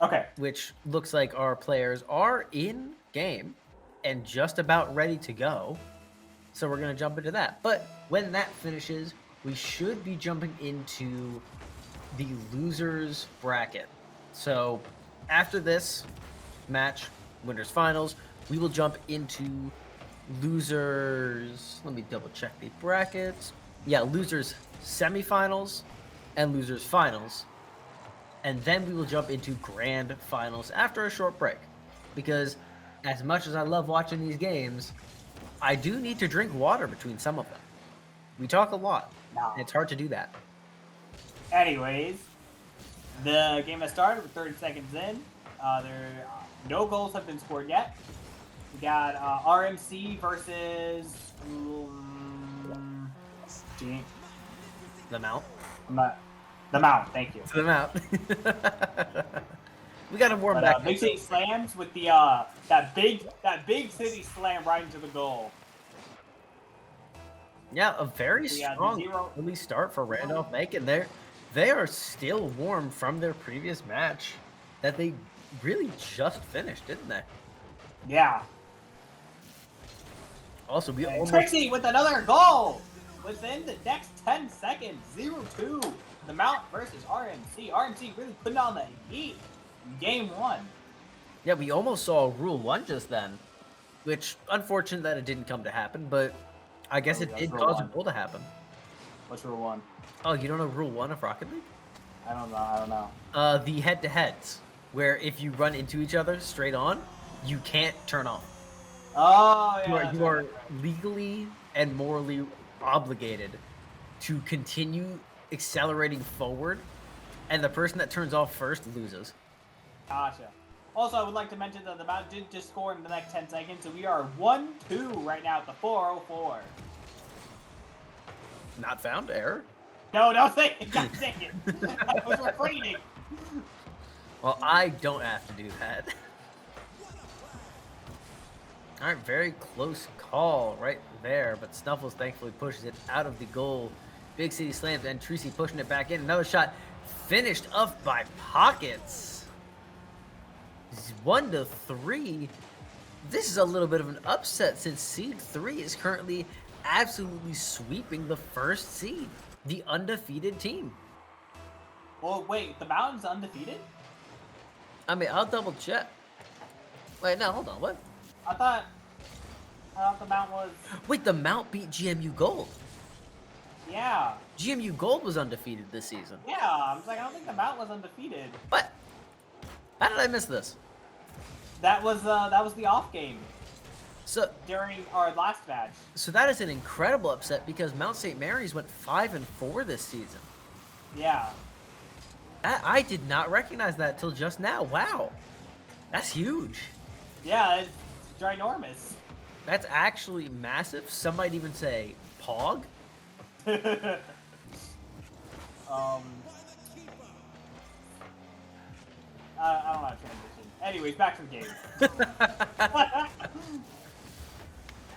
Okay. which looks like our players are in game and just about ready to go. So we're going to jump into that. But when that finishes, we should be jumping into the losers bracket. So after this match, winners finals, we will jump into losers. Let me double check the brackets. Yeah, losers semifinals and losers finals. And then we will jump into grand finals after a short break. Because as much as I love watching these games, I do need to drink water between some of them. We talk a lot. No. And it's hard to do that. Anyways, the game has started with 30 seconds in. No goals have been scored yet. We got RMC versus The mount. the Mount. Thank you. The mount. We got to warm back. Big City slams with the that big city slam right into the goal. Yeah, a very strong early start for Randolph Macon. They are still warm from their previous match that they really just finished, didn't they? Yeah. Also, we almost... Trixie with another goal within the next 10 seconds. 0-2. The Mount versus RMC. RMC really putting on the heat in game 1. Yeah, we almost saw Rule 1 just then, which unfortunate that it didn't come to happen, but I guess it did cause a goal to happen. What's Rule 1? Oh, you don't know Rule 1 of Rocket League? I don't know. The head-to-heads, where if you run into each other straight on, you can't turn off. Oh, yeah. You are legally and morally obligated to continue accelerating forward, and the person that turns off first loses. Gotcha. Also, I would like to mention that the Mount did just score in the next 10 seconds, so we are 1-2 right now at the 4:04. Not found, error. No, say it. God dang it. I was refraining. Well, I don't have to do that. All right, very close call right there, but Snuffles thankfully pushes it out of the goal. Big City slams and Tracy pushing it back in. Another shot finished up by Pockets. 1-3. This is a little bit of an upset since seed 3 is currently absolutely sweeping the first seed, the undefeated team. Well, wait, the Mountain's undefeated? I mean, I'll double check. Wait, no, hold on, what? I thought the Mount was... Wait, the Mount beat GMU Gold. Yeah. GMU Gold was undefeated this season. Yeah, I was like, I don't think the Mount was undefeated. What? How did I miss this? That was the off game. So during our last match. So that is an incredible upset because Mount St. Mary's went 5-4 this season. Yeah. I did not recognize that till just now. Wow. That's huge. Yeah, it's ginormous. That's actually massive. Some might even say pog. I don't know how to transition. Anyways, back to the game.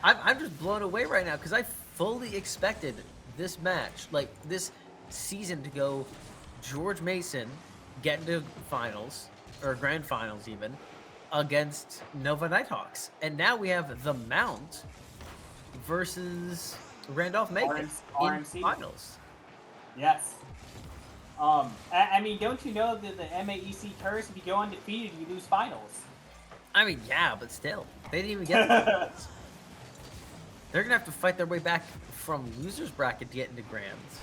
I'm just blown away right now because I fully expected this match, like this season, to go George Mason get into finals, or grand finals even, against Nova Nighthawks. And now we have the Mount versus Randolph Macon in finals. Yes. I mean, don't you know that the MAEC curse, if you go undefeated, you lose finals? I mean, yeah, but still. They didn't even get finals. They're going to have to fight their way back from losers bracket to get into grands.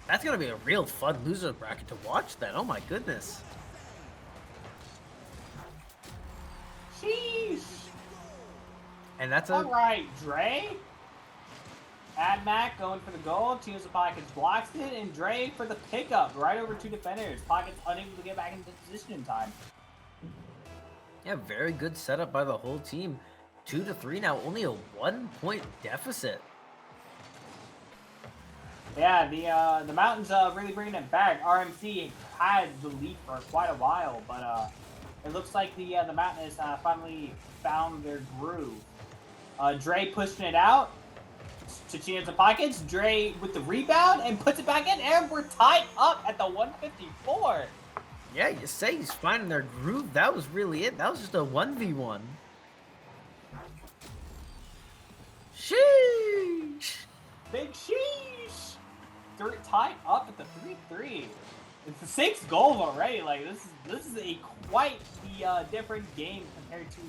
That's going to be a real fun losers bracket to watch then. Oh my goodness. Sheesh. And that's a... Alright, Dre. Admac going for the goal. Teams of Pockets blocks it. And Dre for the pickup. Right over two defenders. Pockets unable to get back into position in time. Yeah, very good setup by the whole team. 2-3 now. Only a 1-point deficit. Yeah, the Mountains really bringing it back. RMC had the lead for quite a while, but it looks like the Mountains finally found their groove. Dre pushing it out Chachino's in pockets. Dre with the rebound and puts it back in, and we're tied up at the 154. Yeah, you say he's finding their groove. That was really it. That was just a 1v1. Sheesh. Big sheesh. Tied up at the 3-3. It's the 6 goals already. Like this is a quite the different game compared to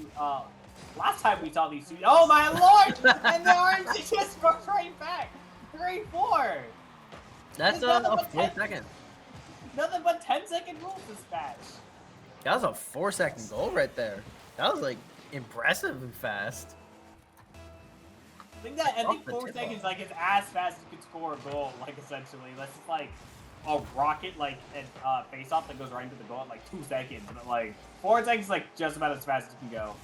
last time we saw these two. Oh my lord! And the RMC just goes right back. 3-4. That's a 4 second. Nothing but 10-second rules this match. That was a 4-second goal right there. That was like impressive and fast. I think 4 seconds like is as fast as you can score a goal, like essentially. That's just like a rocket like and face off that goes right into the goal in like 2 seconds. But like 4 seconds is like just about as fast as you can go.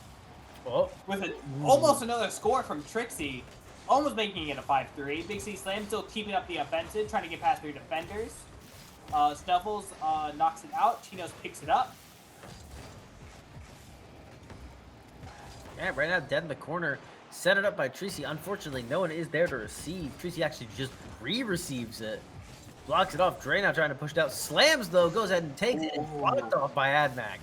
Oh. With almost another score from Trixie, almost making it a 5-3. Big C Slam still keeping up the offensive, trying to get past 3 defenders. Snuffles knocks it out. Chinos picks it up. Yeah, right now dead in the corner. Set it up by Tracy. Unfortunately, no one is there to receive. Tracy actually just re-receives it. Blocks it off. Dre now trying to push it out. Slams, though. Goes ahead and takes it. And blocked off by AdMac.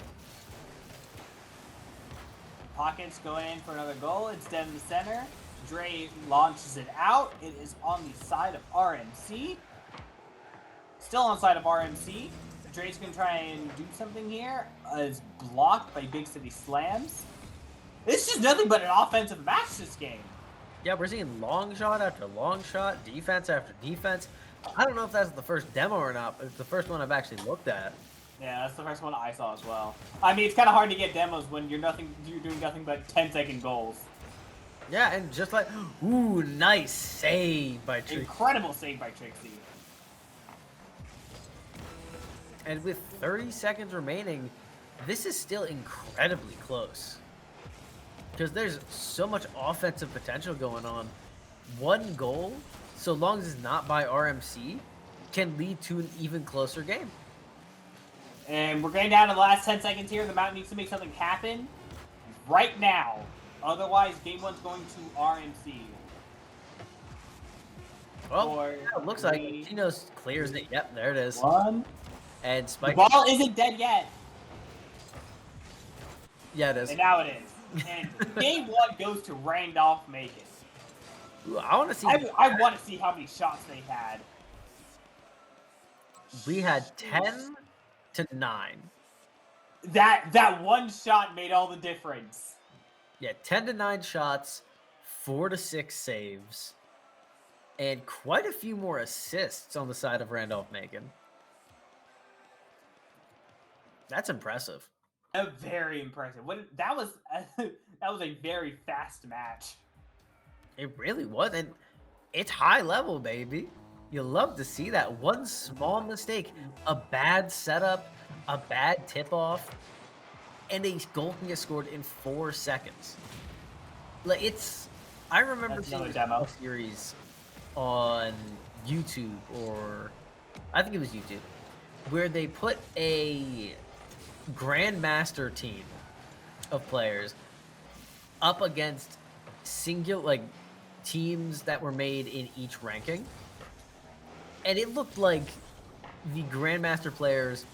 Pockets going in for another goal. It's dead in the center. Dre launches it out. It is on the side of RMC. Still on the side of RMC. Dre's going to try and do something here. Is blocked by Big City Slams. It's just nothing but an offensive match this game. Yeah, we're seeing long shot after long shot, defense after defense. I don't know if that's the first demo or not, but it's the first one I've actually looked at. Yeah, that's the first one I saw as well. I mean, it's kind of hard to get demos when you're doing nothing but 10-second goals. Yeah, and just like, ooh, nice save by Trixie. Incredible save by Trixie. And with 30 seconds remaining, this is still incredibly close. Because there's so much offensive potential going on. One goal, so long as it's not by RMC, can lead to an even closer game. And we're getting down to the last 10 seconds here. The Mountain needs to make something happen right now. Otherwise, game one's going to RMC. Well, yeah, it looks like Chinos clears it. Yep, there it is. 1. And Spike. The ball isn't dead yet. Yeah, it is. And now it is. And game one goes to Randolph, Macon. Ooh, I want to see. I want to see how many shots they had. We had 10 to 9. That one shot made all the difference. Yeah, 10 to 9 shots, 4 to 6 saves, and quite a few more assists on the side of Randolph Macon. That's impressive. Very impressive. That was a very fast match. It really was, and it's high level, baby. You love to see that. One small mistake, a bad setup, a bad tip-off, and a goal can get scored in 4 seconds. Like I remember seeing a demo series on YouTube, or I think it was YouTube, where they put a grandmaster team of players up against teams that were made in each ranking, and it looked like the grandmaster players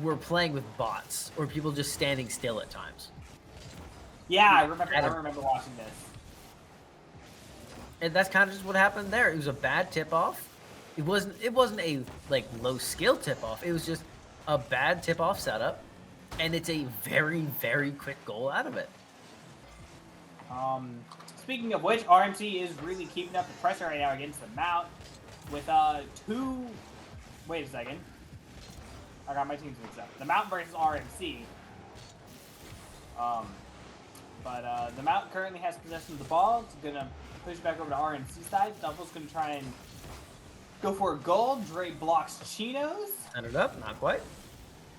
were playing with bots or people just standing still at times. Yeah, I remember watching this. And that's kind of just what happened there. It was a bad tip-off. It wasn't a low skill tip-off. It was just a bad tip-off setup, and it's a very, very quick goal out of it. Speaking of which, RMC is really keeping up the pressure right now against the Mount with two. Wait a second. I got my teams mixed up. The Mount versus RMC. But the Mount currently has possession of the ball. It's gonna push it back over to RMC side. Double's gonna try and go for a goal. Dre blocks Chinos. Centered up, not quite.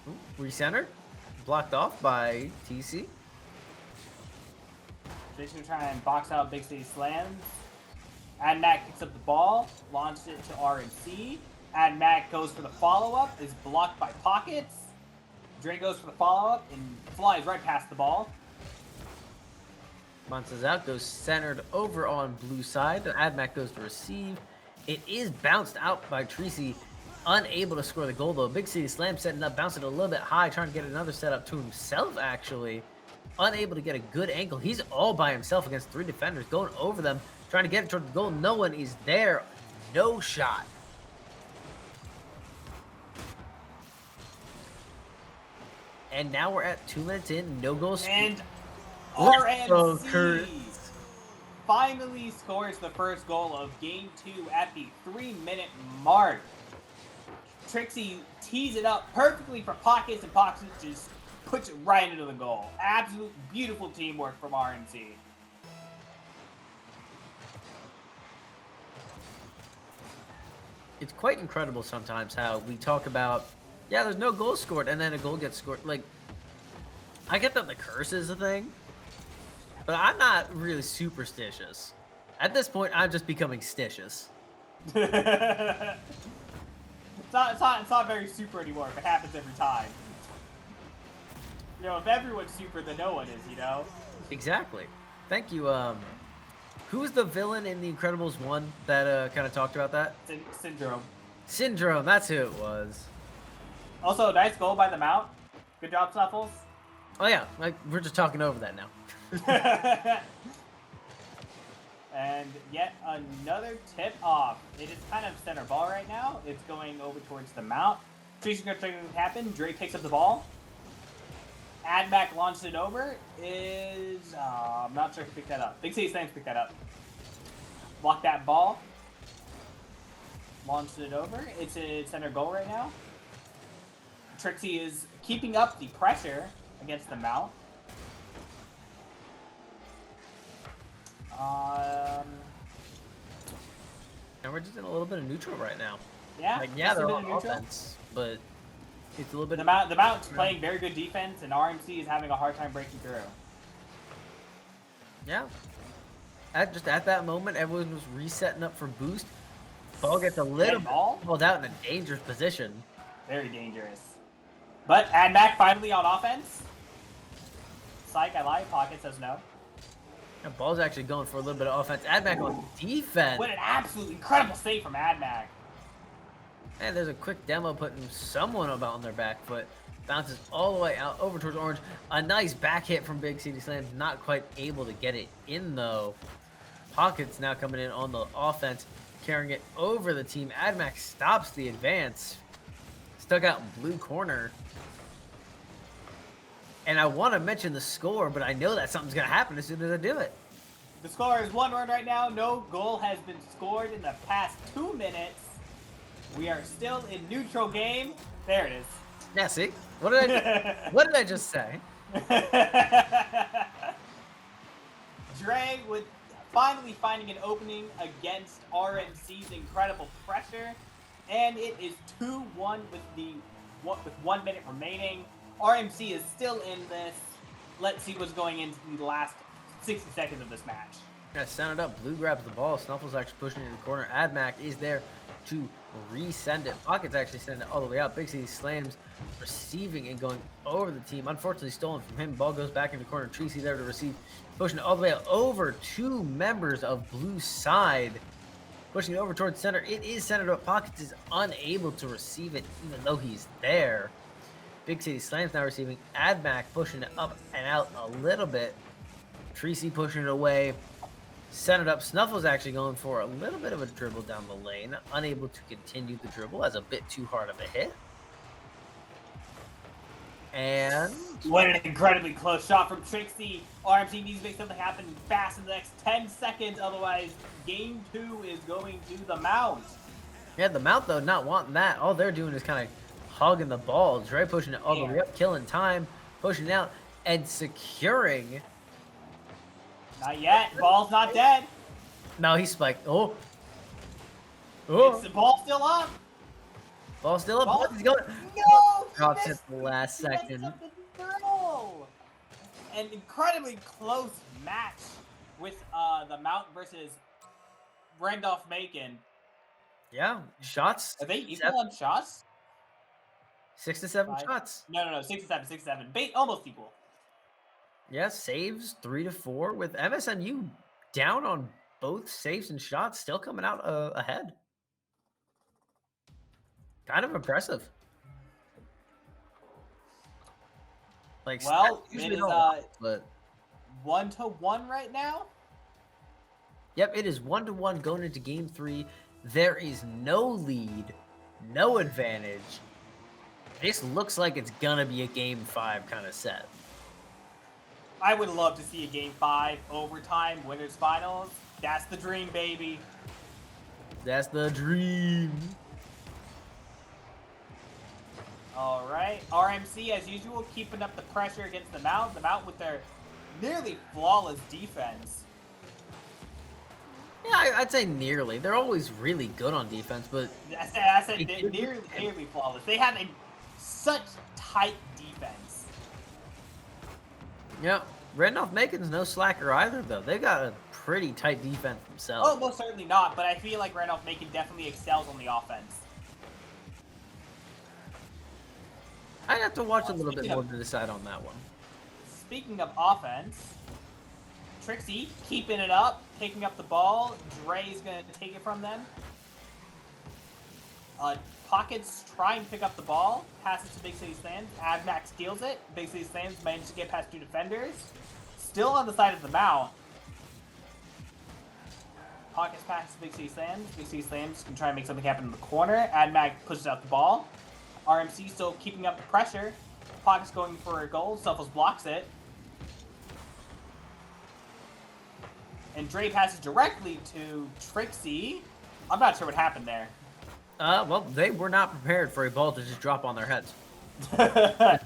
Ooh, recentered. Blocked off by TC. Dre's gonna try and box out Big City Slams. AdMac picks up the ball, launches it to RMC. AdMac goes for the follow-up, is blocked by Pockets. Dre goes for the follow-up and flies right past the ball. Bounces out, goes centered over on blue side. The AdMac goes to receive. It is bounced out by Tracy, unable to score the goal though. Big City Slam setting up, bouncing a little bit high, trying to get another setup to himself actually. Unable to get a good angle. He's all by himself against 3 defenders, going over them, trying to get it toward the goal. No one is there. No shot. And now we're at 2 minutes in, no goals. And Oh, RMC finally scores the first goal of game 2 at the 3-minute mark. Trixie tees it up perfectly for Pockets, and Pockets just puts it right into the goal. Absolute beautiful teamwork from RMC. It's quite incredible sometimes how we talk about, yeah, there's no goal scored, and then a goal gets scored. Like, I get that the curse is a thing, but I'm not really superstitious. At this point, I'm just becoming stitious. It's not very super anymore if it happens every time. You know, if everyone's super, then no one is, you know? Exactly. Thank you. Who's the villain in The Incredibles 1 that kind of talked about that? Syndrome. Syndrome, that's who it was. Also, nice goal by the Mount. Good job, Snuffles. Oh yeah, like we're just talking over that now. And yet another tip off. It is kind of center ball right now. It's going over towards the Mount. Tracy's gonna try to happen. Dre picks up the ball. Admac launches it over. I'm not sure who picked that up. Big City Slams picked that up. Block that ball. Launches it over. It's a center goal right now. Trixie is keeping up the pressure against the Mount. And we're just in a little bit of neutral right now. Yeah, like yeah, they're a on bit of neutral. offense, but it's a little bit. The Mount's playing very good defense, and RMC is having a hard time breaking through. Yeah. At that moment, everyone was resetting up for boost. Ball gets a little balled out in a dangerous position. Very dangerous. But Admac finally on offense. Psych, I lie. Pocket says no. The ball's actually going for a little bit of offense. Admac on defense. What an absolutely incredible save from Admac. And there's a quick demo putting someone about on their back foot. Bounces all the way out over towards Orange. A nice back hit from Big City Slams. Not quite able to get it in though. Pockets now coming in on the offense, carrying it over the team. Admac stops the advance. Stuck out in blue corner. And I want to mention the score, but I know that something's going to happen as soon as I do it. The score is 1-1 right now. No goal has been scored in the past 2 minutes. We are still in neutral game. There it is. Yeah, see? What did I just say? Dre with finally finding an opening against RMC's incredible pressure. And it is 2-1 with 1 minute remaining. RMC is still in this. Let's see what's going into the last 60 seconds of this match. Yeah, sounded up. Blue grabs the ball. Snuffles actually pushing it in the corner. Admac is there to resend it. Pockets actually send it all the way out. Big City Slams receiving and going over the team. Unfortunately stolen from him. Ball goes back in the corner. Tracy there to receive. Pushing it all the way over 2 members of blue side. Pushing it over towards center. It is centered, but Pockets is unable to receive it even though he's there. Big City Slams now receiving. Admac pushing it up and out a little bit. Tracy pushing it away. Centered up. Snuffles actually going for a little bit of a dribble down the lane. Unable to continue the dribble as a bit too hard of a hit. And what an incredibly close shot from Trixie. RMC needs to make something happen fast in the next 10 seconds. Otherwise, game 2 is going to the Mount. Yeah, the Mount, though, not wanting that. All they're doing is kind of hogging the ball. Dre pushing it all the way up, killing time, pushing it out, and securing. Not yet. Ball's not dead. No, he spiked. Oh. It's the ball still up. Ball still up. He's going. No! Drops it the last second. An incredibly close match with the Mount versus Randolph Macon. Yeah, shots. Are they equal on shots? 6 to 7 5. shots. No. 6 to 7. Almost equal. Yeah, saves 3-4 with MSMU down on both saves and shots, still coming out ahead. Kind of impressive. Like, stats Well, it usually is don't lie, but 1-1 right now. yep, it is 1-1 going into game 3. There is no lead, no advantage. This looks like it's gonna be a game 5 kind of set. I would love to see a game 5 overtime winners finals. That's the dream, baby. That's the dream. All right, RMC as usual, keeping up the pressure against the Mount. The Mount with their nearly flawless defense. Yeah, I'd say nearly. They're always really good on defense, but I said nearly flawless. They have such tight defense. yeah, Randolph Macon's no slacker either, though. They've got a pretty tight defense themselves. Oh, most certainly not, but I feel like Randolph Macon definitely excels on the offense. I'd have to watch a little bit more to decide on that one. Speaking of offense, Trixie keeping it up, picking up the ball. Dre's going to take it from them. Pockets trying to pick up the ball, passes to Big City Slams. Admax steals it. Big City Slams manages to get past 2 defenders. Still on the side of the Mount. Pockets passes to Big City Slams. Big City Slams can try and make something happen in the corner. Admax pushes out the ball. RMC still keeping up the pressure. Pockets going for a goal. Selfos blocks it. And Dre passes directly to Trixie. I'm not sure what happened there. Well, they were not prepared for a ball to just drop on their heads.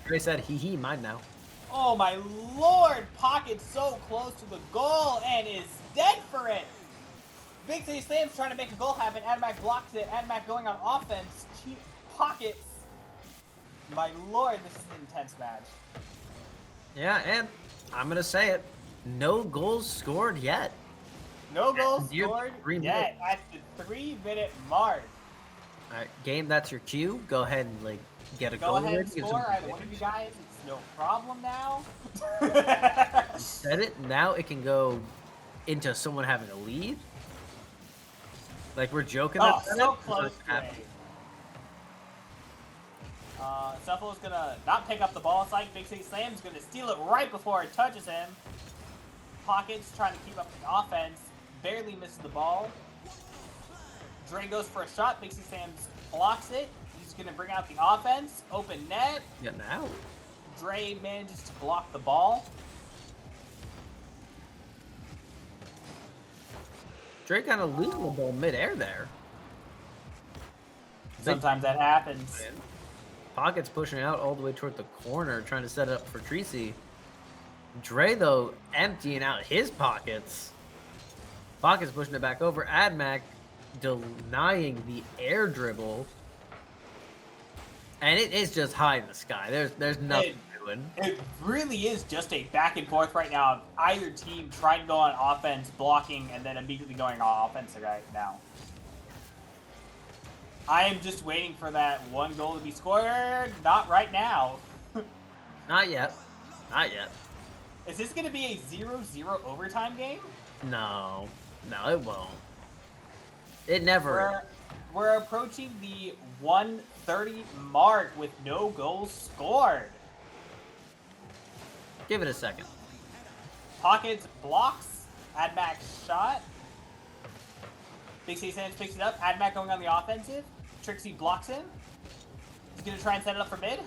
They said, hee, mine now. Oh my lord! Pocket so close to the goal and is dead for it! Big City Slams trying to make a goal happen. Adamac blocks it. Adamac going on offense. Pockets. My lord, this is an intense match. Yeah, and I'm going to say it. No goals scored yet. No goals scored 3 yet at the 3-minute mark. All right, game, that's your cue. Go ahead and like get a goal. Go ahead and score. Either one of you guys. It's no problem now. Said it. Now it can go into someone having a lead. Like we're joking. Oh, so close. Cephal's gonna not pick up the ball. It's like Big City Slam's gonna steal it right before it touches him. Pockets trying to keep up the offense. Barely misses the ball. Dre goes for a shot. Big City Slam's blocks it. He's gonna bring out the offense. Open net. Getting out. Dre manages to block the ball. Dre kind of losing the ball midair there. Sometimes that happens. Pockets pushing out all the way toward the corner, trying to set it up for Tracy. Dre, though, emptying out his pockets. Pockets pushing it back over. Admac denying the air dribble. And it is just high in the sky. There's nothing doing. It really is just a back and forth right now of either team trying to go on offense, blocking, and then immediately going on offense right now. I am just waiting for that one goal to be scored. Not right now. Not yet. Not yet. Is this going to be a 0-0 overtime game? No. No, it won't. It never. We're approaching the 1:30 mark with no goals scored. Give it a second. Pockets blocks. Admac shot. Big City Sanders picks it up. Admac going on the offensive. Trixie blocks him. He's going to try and set it up for mid.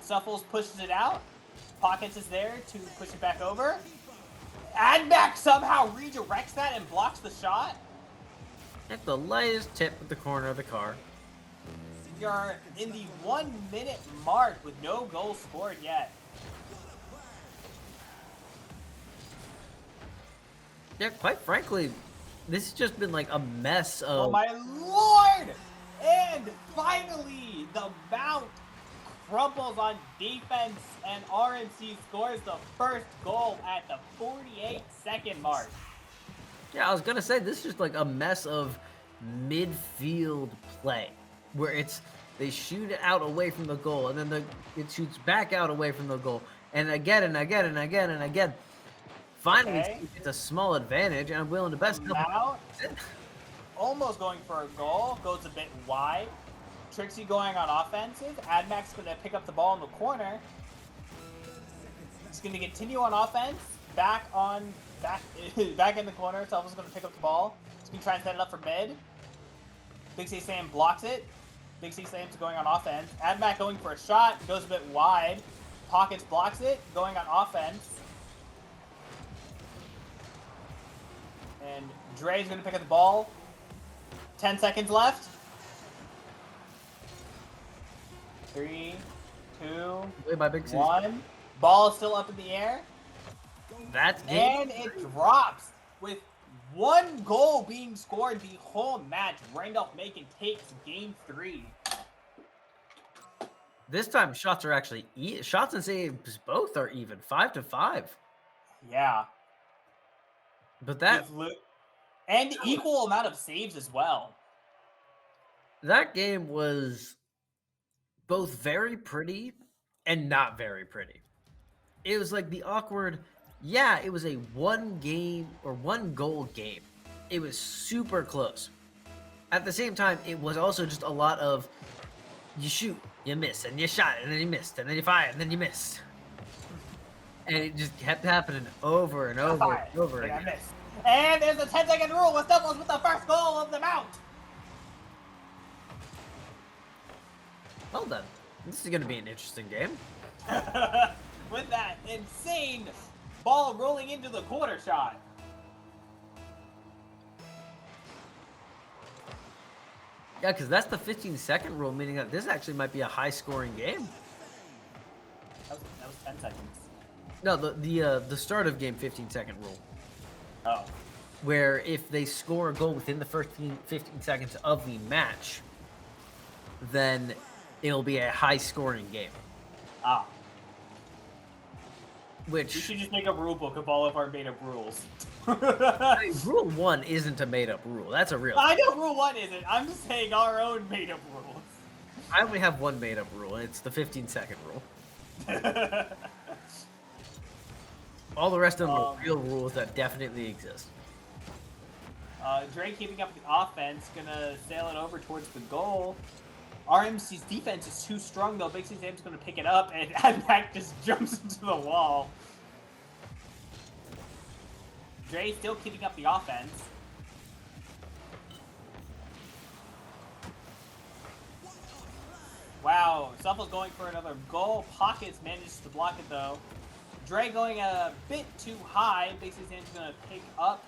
Suffles pushes it out. Pockets is there to push it back over. Admac somehow redirects that and blocks the shot. At the lightest tip at the corner of the car. You're in the 1 minute mark with no goals scored yet. Yeah, quite frankly, this has just been like a mess of. Oh my lord! And finally, the Mount crumbles on defense and RNC scores the first goal at the 48-second mark. Yeah, I was gonna say this is just like a mess of midfield play, where it's They shoot it out away from the goal, and then it shoots back out away from the goal, and again and again and again and again. Finally, Okay. it's a small advantage, and I'm willing to bet. Mount almost going for a goal, goes a bit wide. Trixie going on offensive. Admax going to pick up the ball in the corner. He's going to continue on offense. Back in the corner. Selva's going to pick up the ball. He's going to try and set it up for mid. Big C Sam blocks it. Big C Sam's going on offense. Admac going for a shot. Goes a bit wide. Pockets blocks it. Going on offense. And Dre's going to pick up the ball. 10 seconds left. 3, 2, Way by Big C. 1. Ball is still up in the air. That's And it drops with 1 goal being scored the whole match. Randolph Macon takes game 3. This time, shots are actually shots and saves both are even 5-5. Yeah. But that and equal amount of saves as well. that game was both very pretty and not very pretty. It was like the awkward. Yeah, it was a 1 goal game. It was super close. At the same time, it was also just a lot of you shoot, you miss, and you shot, and then you missed, and then you fired, and then you missed. And it just kept happening over and over and over again. And there's a 10-second rule with Snuffles with the first goal of the mount. Well done. This is going to be an interesting game. With that insane ball rolling into the quarter shot. Yeah, because that's the 15-second rule, meaning that this actually might be a high-scoring game. That was 10 seconds. No, the start of game 15-second rule. Oh. Where if they score a goal within the first 15 seconds of the match, then it'll be a high-scoring game. Ah. Which We should just make a rule book of all of our made-up rules. I mean, Rule 1 isn't a made-up rule. That's a real. I know Rule 1 isn't. I'm just saying our own made-up rules. I only have one made-up rule, and it's the 15-second rule. All the rest of them are real rules that definitely exist. Dre keeping up the offense, gonna sail it over towards the goal. RMC's defense is too strong though. Big C Sam's gonna pick it up, and Admac just jumps into the wall. Dre still keeping up the offense. Wow, Shuffle's going for another goal. Pockets manages to block it though. Dre going a bit too high. Big C Sam's gonna pick up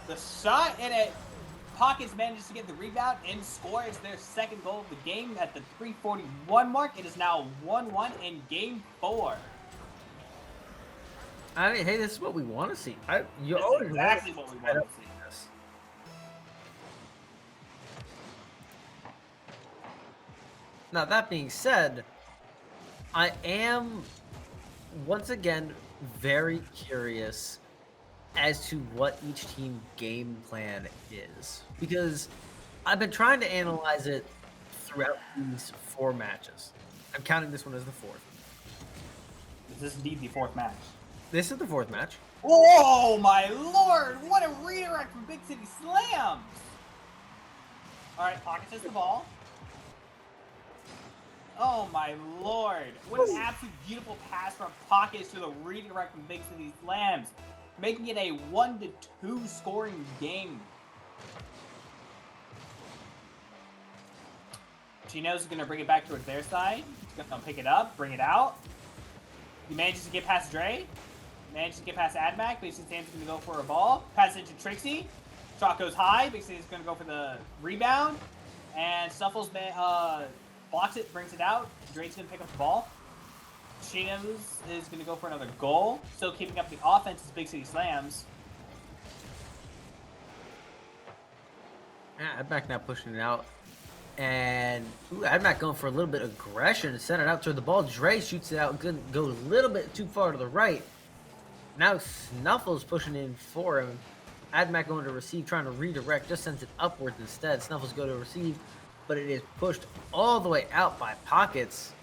the shot, and it Pockets manages to get the rebound and score. It's their second goal of the game at the 3:41 mark. It is now 1-1 in game 4. I mean, hey, this is what we want to see. That's exactly what we want to see. This. Now, that being said, I am, once again, very curious as to what each team game plan is. Because I've been trying to analyze it throughout these 4 matches. I'm counting this one as the 4th. Is this indeed the 4th match? This is the 4th match. Oh my lord! What a redirect from Big City Slams! Alright, Pockets has the ball. Oh my lord! What an absolute beautiful pass from Pockets to the redirect from Big City Slams, making it a 1-2 scoring game. Chino's going to bring it back towards their side. He's going to pick it up, bring it out. He manages to get past Dre. Manages to get past Admac. Big C Sam's going to go for a ball. Pass it to Trixie. Shot goes high. Big City's going to go for the rebound. And Snuffles blocks it, brings it out. Dre's going to pick up the ball. Chino's is going to go for another goal. Still keeping up the offense as Big City Slams. Yeah, Admac now pushing it out. And Admac going for a little bit of aggression. Send it out toward the ball. Dre shoots it out. Goes a little bit too far to the right. Now Snuffles pushing in for him. Admac going to receive, trying to redirect. Just sends it upwards instead. Snuffles go to receive. but it is pushed all the way out by Pockets.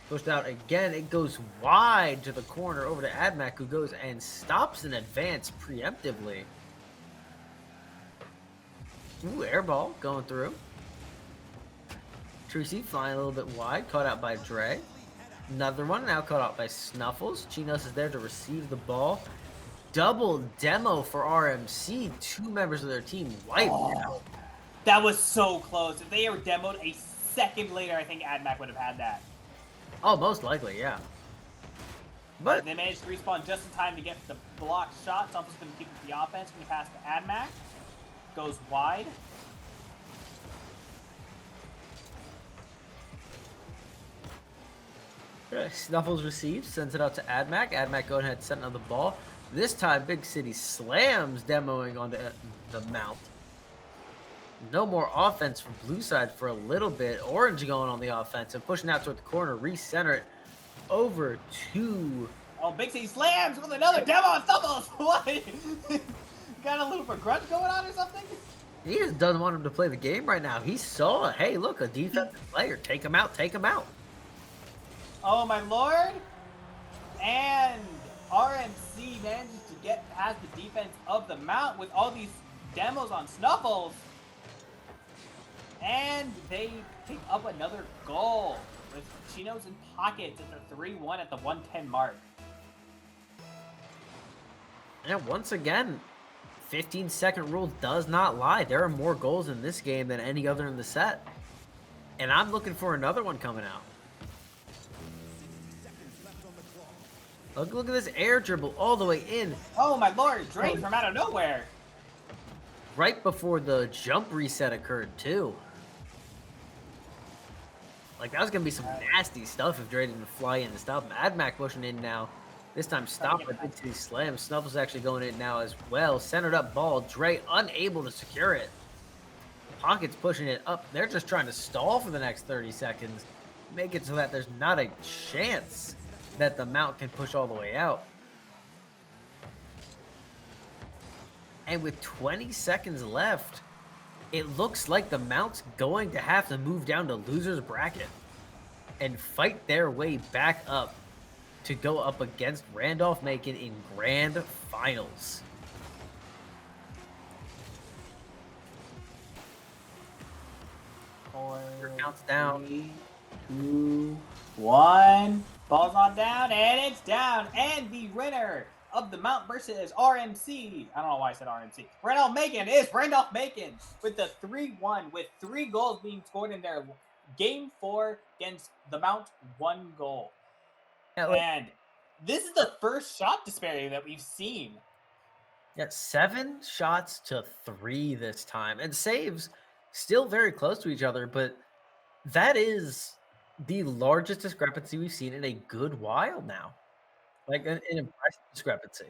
Pushed out again. It goes wide to the corner over to Admac, who goes and stops an advance preemptively. Ooh, air ball going through. Tracy flying a little bit wide, caught out by Dre. Another one now caught out by Snuffles. Chinos is there to receive the ball. Double demo for RMC. 2 members of their team wiped out. That was so close. If they were demoed a second later, I think AdMac would have had that. Oh, most likely, yeah. But they managed to respawn just in time to get the blocked shot. Snuffles going to keep the offense. Going to pass to AdMac. Goes wide. Snuffles receives, sends it out to AdMac. AdMac going ahead, setting on the ball. This time, Big City slams demoing onto the mount. No more offense from blue side for a little bit. Orange going on the offensive, pushing out toward the corner, recenter it over to... Oh, Big City slams with another demo on Snuffles. What? Got a little begrudge going on or something? He just doesn't want him to play the game right now. He saw, hey, look, a defensive player. Take him out, take him out. Oh, my lord. And RMC manages to get past the defense of the mount with all these demos on Snuffles. And they pick up another goal with Chinos in Pockets at the 3-1 at the 110 mark. And once again, 15-second rule does not lie. There are more goals in this game than any other in the set. And I'm looking for another one coming out. Look at this air dribble all the way in. Oh my lord, Drake from out of nowhere. Right before the jump reset occurred too. Like that was gonna be some nasty stuff if Dre didn't fly in to stop him. AdMac pushing in now. This time stop with Big City Slam. Snuffles actually going in now as well. Centered up ball. Dre unable to secure it. Pockets pushing it up. They're just trying to stall for the next 30 seconds. Make it so that there's not a chance that the mount can push all the way out. And with 20 seconds left, it looks like the mount's going to have to move down to loser's bracket and fight their way back up to go up against Randolph Macon in grand finals. Counts down. 3, 2, 1. Ball's on down, and it's down. And the winner of the Mount versus RMC, I don't know why I said RMC, Randolph Macon is Randolph Macon with the 3-1, with 3 goals being scored in their game 4 against the Mount, 1 goal. And this is the first shot disparity that we've seen. Yeah, 7 shots to 3 this time. And saves still very close to each other, but that is the largest discrepancy we've seen in a good while now. Like an impressive discrepancy.